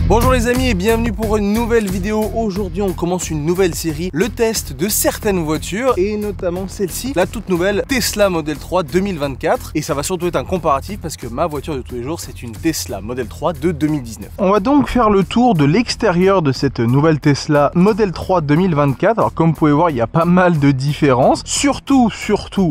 Bonjour les amis et bienvenue pour une nouvelle vidéo. Aujourd'hui on commence une nouvelle série, le test de certaines voitures et notamment celle-ci, la toute nouvelle Tesla Model 3 2024. Et ça va surtout être un comparatif parce que ma voiture de tous les jours c'est une Tesla Model 3 de 2019. On va donc faire le tour de l'extérieur de cette nouvelle Tesla Model 3 2024. Alors comme vous pouvez voir il y a pas mal de différences, surtout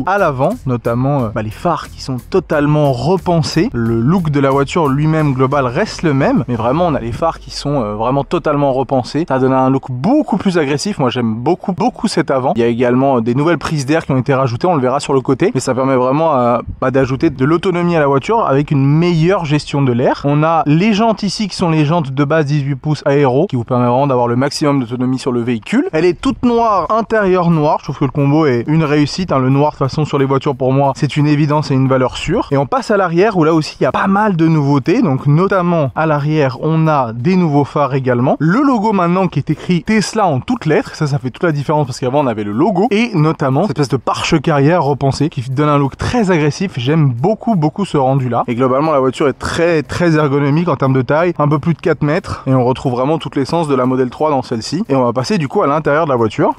à l'avant, notamment les phares qui sont totalement repensés. Le look de la voiture lui-même global reste le même, mais vraiment on a les phares qui sont vraiment totalement repensés. Ça donne un look beaucoup plus agressif. Moi j'aime beaucoup cet avant. Il y a également des nouvelles prises d'air qui ont été rajoutées, on le verra sur le côté, mais ça permet vraiment d'ajouter de l'autonomie à la voiture avec une meilleure gestion de l'air. On a les jantes ici qui sont les jantes de base 18 pouces aéro qui vous permet vraiment d'avoir le maximum d'autonomie sur le véhicule. Elle est toute noire, intérieur noir. Je trouve que le combo est une réussite, hein. Le noir de toute façon sur les voitures pour moi c'est une évidence et une valeur sûre. Et on passe à l'arrière où là aussi il y a pas mal de nouveautés. Donc notamment à l'arrière on a des nouveaux phares également. Le logo maintenant qui est écrit Tesla en toutes lettres, ça fait toute la différence parce qu'avant on avait le logo et notamment cette espèce de pare-choc arrière repensé qui donne un look très agressif. J'aime beaucoup ce rendu là. Et globalement la voiture est très ergonomique en termes de taille, un peu plus de 4 mètres et on retrouve vraiment toute l'essence de la Model 3 dans celle-ci. Et on va passer du coup à l'intérieur de la voiture.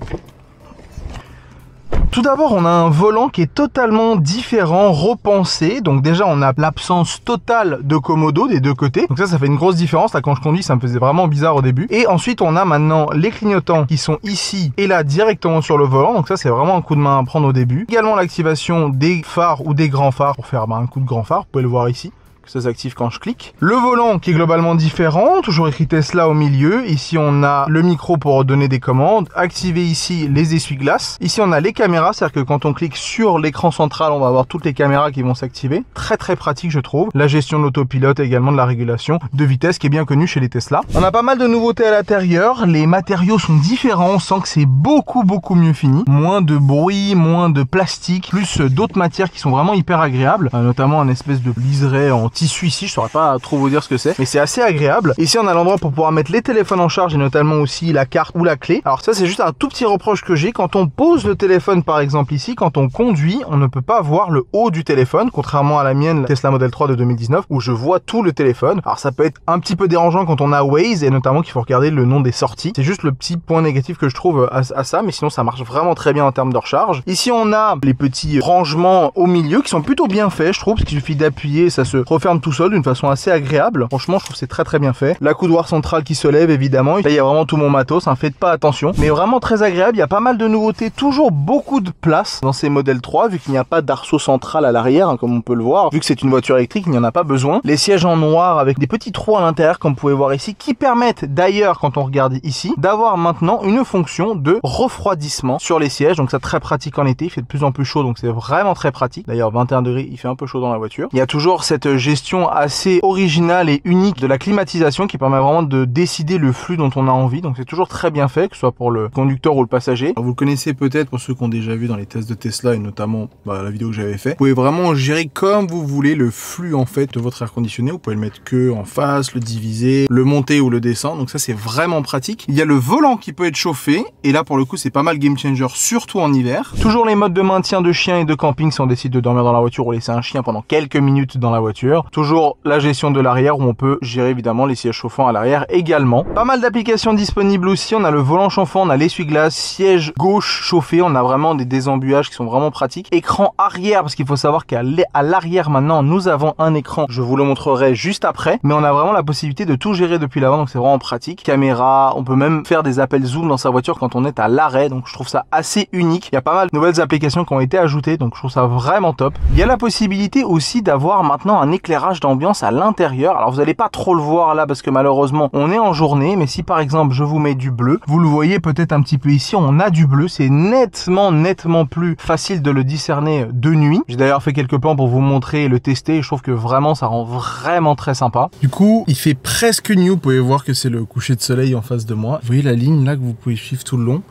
Tout d'abord, on a un volant qui est totalement différent, repensé. Donc déjà, on a l'absence totale de commodo des deux côtés. Donc ça fait une grosse différence. Là, quand je conduis, ça me faisait vraiment bizarre au début. Et ensuite, on a maintenant les clignotants qui sont ici et là, directement sur le volant. Donc ça, c'est vraiment un coup de main à prendre au début. Également, l'activation des phares ou des grands phares pour faire un coup de grand phare. Vous pouvez le voir ici. Ça s'active quand je clique. Le volant qui est globalement différent, toujours écrit Tesla au milieu. Ici on a le micro pour donner des commandes. Activer ici les essuie-glaces. Ici on a les caméras, c'est-à-dire que quand on clique sur l'écran central, on va avoir toutes les caméras qui vont s'activer. Très pratique je trouve. La gestion de l'autopilote et également de la régulation de vitesse qui est bien connue chez les Tesla. On a pas mal de nouveautés à l'intérieur. Les matériaux sont différents, on sent que c'est beaucoup mieux fini. Moins de bruit, moins de plastique, plus d'autres matières qui sont vraiment hyper agréables. Notamment un espèce de liseré en tissu ici, je saurais pas trop vous dire ce que c'est, mais c'est assez agréable. Ici on a l'endroit pour pouvoir mettre les téléphones en charge et notamment aussi la carte ou la clé. Alors ça c'est juste un tout petit reproche que j'ai, quand on pose le téléphone par exemple ici, quand on conduit, on ne peut pas voir le haut du téléphone, contrairement à la mienne, la Tesla Model 3 de 2019, où je vois tout le téléphone. Alors ça peut être un petit peu dérangeant quand on a Waze et notamment qu'il faut regarder le nom des sorties. C'est juste le petit point négatif que je trouve à ça, mais sinon ça marche vraiment très bien en termes de recharge. Ici on a les petits rangements au milieu qui sont plutôt bien faits, je trouve, parce qu'il suffit d'appuyer, ça se referme tout seul d'une façon assez agréable. Franchement je trouve que c'est très bien fait. La coudoir centrale qui se lève évidemment, là il y a vraiment tout mon matos, hein, faites pas attention, mais vraiment très agréable. Il y a pas mal de nouveautés, toujours beaucoup de place dans ces Model 3 vu qu'il n'y a pas d'arceau central à l'arrière, hein, comme on peut le voir, vu que c'est une voiture électrique il n'y en a pas besoin. Les sièges en noir avec des petits trous à l'intérieur comme vous pouvez voir ici, qui permettent d'ailleurs quand on regarde ici d'avoir maintenant une fonction de refroidissement sur les sièges, donc c'est très pratique en été. Il fait de plus en plus chaud donc c'est vraiment très pratique. D'ailleurs 21 degrés il fait un peu chaud dans la voiture. Il y a toujours cette gestion assez originale et unique de la climatisation qui permet vraiment de décider le flux dont on a envie, donc c'est toujours très bien fait, que ce soit pour le conducteur ou le passager. Alors, vous le connaissez peut-être pour ceux qui ont déjà vu dans les tests de Tesla et notamment la vidéo que j'avais fait. Vous pouvez vraiment gérer comme vous voulez le flux en fait de votre air conditionné. Vous pouvez le mettre que en face, le diviser, le monter ou le descendre, donc ça c'est vraiment pratique. Il y a le volant qui peut être chauffé et là pour le coup c'est pas mal game changer, surtout en hiver. Toujours les modes de maintien de chien et de camping si on décide de dormir dans la voiture ou laisser un chien pendant quelques minutes dans la voiture. Toujours la gestion de l'arrière où on peut gérer évidemment les sièges chauffants à l'arrière également. Pas mal d'applications disponibles aussi. On a le volant chauffant, on a l'essuie-glace, siège gauche chauffé, on a vraiment des désembuages qui sont vraiment pratiques. Écran arrière, parce qu'il faut savoir qu'à l'arrière maintenant nous avons un écran, je vous le montrerai juste après, mais on a vraiment la possibilité de tout gérer depuis l'avant, donc c'est vraiment pratique. Caméra, on peut même faire des appels zoom dans sa voiture quand on est à l'arrêt, donc je trouve ça assez unique. Il y a pas mal de nouvelles applications qui ont été ajoutées, donc je trouve ça vraiment top. Il y a la possibilité aussi d'avoir maintenant un éclairage d'ambiance à l'intérieur. Alors vous n'allez pas trop le voir là parce que malheureusement on est en journée, mais si par exemple je vous mets du bleu, vous le voyez peut-être un petit peu ici, on a du bleu, c'est nettement plus facile de le discerner de nuit. J'ai d'ailleurs fait quelques plans pour vous montrer et le tester et je trouve que vraiment ça rend vraiment très sympa. Du coup il fait presque nuit, vous pouvez voir que c'est le coucher de soleil en face de moi. Vous voyez la ligne là que vous pouvez suivre tout le long,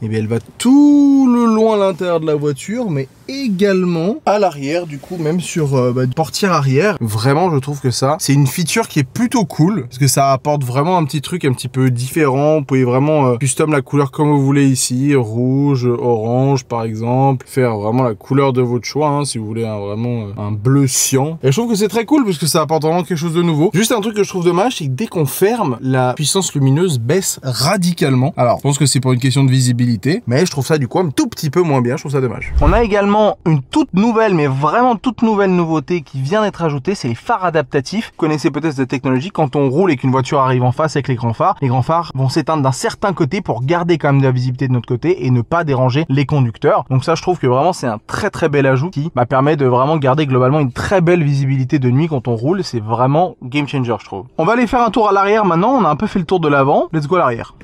et bien elle va tout le long à l'intérieur de la voiture, mais également à l'arrière, du coup, même sur portière arrière. Vraiment, je trouve que ça, c'est une feature qui est plutôt cool, parce que ça apporte vraiment un petit truc un petit peu différent. Vous pouvez vraiment custom la couleur comme vous voulez ici, rouge, orange par exemple, faire vraiment la couleur de votre choix, hein, si vous voulez vraiment un bleu cyan. Et je trouve que c'est très cool, parce que ça apporte vraiment quelque chose de nouveau. Juste un truc que je trouve dommage, c'est que dès qu'on ferme, la puissance lumineuse baisse radicalement. Alors, je pense que c'est pour une question de visibilité, mais je trouve ça du coup un tout petit peu moins bien, je trouve ça dommage. On a également une toute nouvelle, mais vraiment toute nouvelle nouveauté qui vient d'être ajoutée, c'est les phares adaptatifs. Vous connaissez peut-être cette technologie, quand on roule et qu'une voiture arrive en face avec l'écran phare, les grands phares vont s'éteindre d'un certain côté pour garder quand même de la visibilité de notre côté et ne pas déranger les conducteurs. Donc ça, je trouve que vraiment c'est un très très bel ajout qui permet de vraiment garder globalement une très belle visibilité de nuit quand on roule. C'est vraiment game changer, je trouve. On va aller faire un tour à l'arrière maintenant. On a un peu fait le tour de l'avant. Let's go à l'arrière.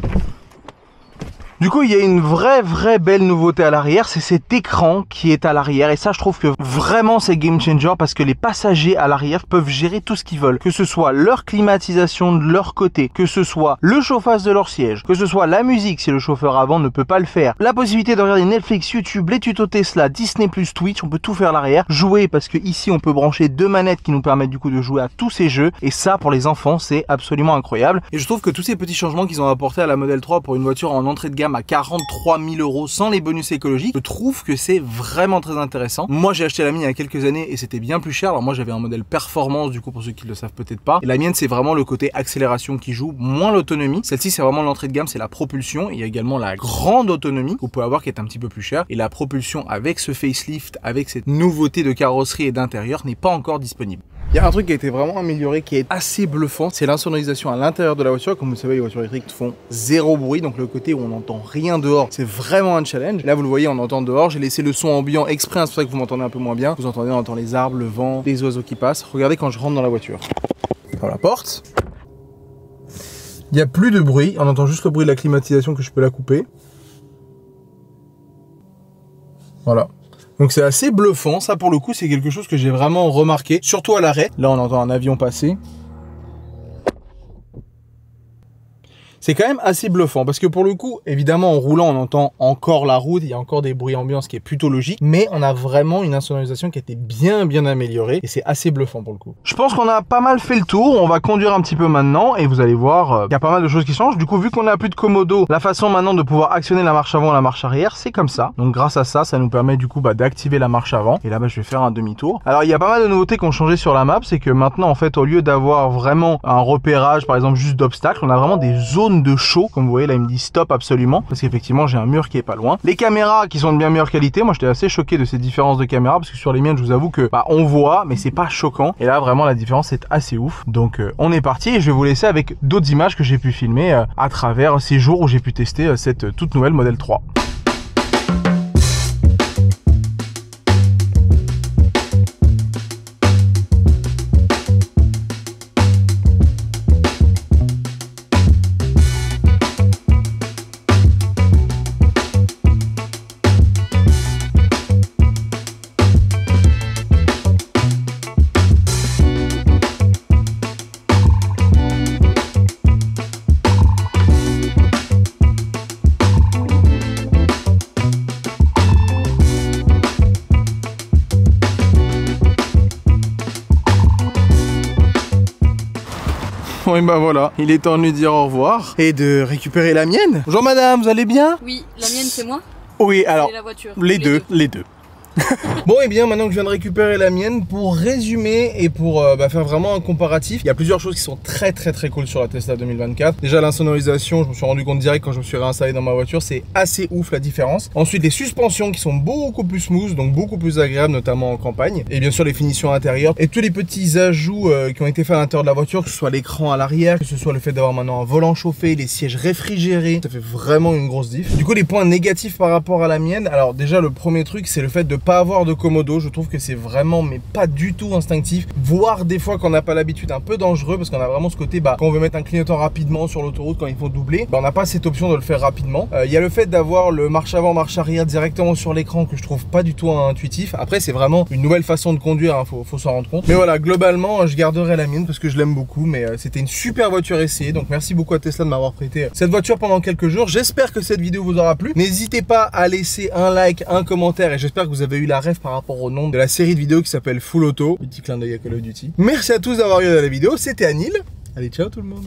Du coup, il y a une vraie belle nouveauté à l'arrière, c'est cet écran qui est à l'arrière. Et ça, je trouve que vraiment c'est game changer parce que les passagers à l'arrière peuvent gérer tout ce qu'ils veulent. Que ce soit leur climatisation de leur côté, que ce soit le chauffage de leur siège, que ce soit la musique si le chauffeur avant ne peut pas le faire, la possibilité de regarder Netflix, YouTube, les tutos Tesla, Disney+, Twitch, on peut tout faire à l'arrière. Jouer parce que ici on peut brancher 2 manettes qui nous permettent du coup de jouer à tous ces jeux. Et ça, pour les enfants, c'est absolument incroyable. Et je trouve que tous ces petits changements qu'ils ont apportés à la Model 3 pour une voiture en entrée de gamme à 43 000 € sans les bonus écologiques, je trouve que c'est vraiment très intéressant. Moi j'ai acheté la mienne il y a quelques années et c'était bien plus cher. Alors moi j'avais un modèle performance du coup pour ceux qui le savent peut-être pas. Et la mienne c'est vraiment le côté accélération qui joue, moins l'autonomie. Celle-ci c'est vraiment l'entrée de gamme, c'est la propulsion. Il y a également la grande autonomie que vous pouvez avoir qui est un petit peu plus chère. Et la propulsion avec ce facelift, avec cette nouveauté de carrosserie et d'intérieur n'est pas encore disponible. Il y a un truc qui a été vraiment amélioré qui est assez bluffant, c'est l'insonorisation à l'intérieur de la voiture. Comme vous savez, les voitures électriques font zéro bruit, donc le côté où on n'entend rien dehors, c'est vraiment un challenge. Là, vous le voyez, on entend dehors. J'ai laissé le son ambiant exprès, c'est pour ça que vous m'entendez un peu moins bien. Vous entendez, on entend les arbres, le vent, les oiseaux qui passent. Regardez quand je rentre dans la voiture. Dans la porte, il n'y a plus de bruit, on entend juste le bruit de la climatisation que je peux la couper. Voilà. Donc c'est assez bluffant, ça pour le coup c'est quelque chose que j'ai vraiment remarqué, surtout à l'arrêt. Là on entend un avion passer. C'est quand même assez bluffant parce que pour le coup, évidemment en roulant on entend encore la route, il y a encore des bruits ambiants, ce qui est plutôt logique, mais on a vraiment une insonorisation qui a été bien améliorée et c'est assez bluffant pour le coup. Je pense qu'on a pas mal fait le tour, on va conduire un petit peu maintenant et vous allez voir qu'il y a pas mal de choses qui changent. Du coup vu qu'on n'a plus de commodo, la façon maintenant de pouvoir actionner la marche avant et la marche arrière, c'est comme ça. Donc grâce à ça, ça nous permet du coup d'activer la marche avant et là je vais faire un demi-tour. Alors il y a pas mal de nouveautés qui ont changé sur la map, c'est que maintenant en fait au lieu d'avoir vraiment un repérage par exemple juste d'obstacles, on a vraiment des zones de chaud, comme vous voyez là il me dit stop absolument parce qu'effectivement j'ai un mur qui est pas loin. Les caméras qui sont de bien meilleure qualité, moi j'étais assez choqué de ces différences de caméra parce que sur les miennes je vous avoue que on voit mais c'est pas choquant et là vraiment la différence est assez ouf. Donc on est parti et je vais vous laisser avec d'autres images que j'ai pu filmer à travers ces jours où j'ai pu tester cette toute nouvelle Model 3. Et bah voilà, il est temps de lui dire au revoir et de récupérer la mienne. Bonjour madame, vous allez bien? Oui, la mienne c'est moi. Oui, alors la voiture. Les deux. Bon et bien maintenant que je viens de récupérer la mienne, pour résumer et pour faire vraiment un comparatif, il y a plusieurs choses qui sont très cool sur la Tesla 2024. Déjà l'insonorisation, je me suis rendu compte direct quand je me suis réinstallé dans ma voiture, c'est assez ouf la différence. Ensuite les suspensions qui sont beaucoup plus smooth, donc beaucoup plus agréables notamment en campagne. Et bien sûr les finitions intérieures et tous les petits ajouts qui ont été faits à l'intérieur de la voiture, que ce soit l'écran à l'arrière, que ce soit le fait d'avoir maintenant un volant chauffé, les sièges réfrigérés, ça fait vraiment une grosse diff. Du coup les points négatifs par rapport à la mienne, alors déjà le premier truc c'est le fait de pas avoir de commodo. Je trouve que c'est vraiment mais pas du tout instinctif, voire des fois quand on n'a pas l'habitude un peu dangereux parce qu'on a vraiment ce côté quand on veut mettre un clignotant rapidement sur l'autoroute quand il faut doubler, on n'a pas cette option de le faire rapidement. Il y a le fait d'avoir le marche avant marche arrière directement sur l'écran que je trouve pas du tout intuitif. Après c'est vraiment une nouvelle façon de conduire, hein, faut s'en rendre compte. Mais voilà, globalement je garderai la mienne parce que je l'aime beaucoup, mais c'était une super voiture à essayer. Donc merci beaucoup à Tesla de m'avoir prêté cette voiture pendant quelques jours. J'espère que cette vidéo vous aura plu. N'hésitez pas à laisser un like, un commentaire et j'espère que vous avez avez eu la ref par rapport au nom de la série de vidéos qui s'appelle Full Auto. Petit clin d'œil à Call of Duty. Merci à tous d'avoir regardé la vidéo, c'était Anil. Allez, ciao tout le monde.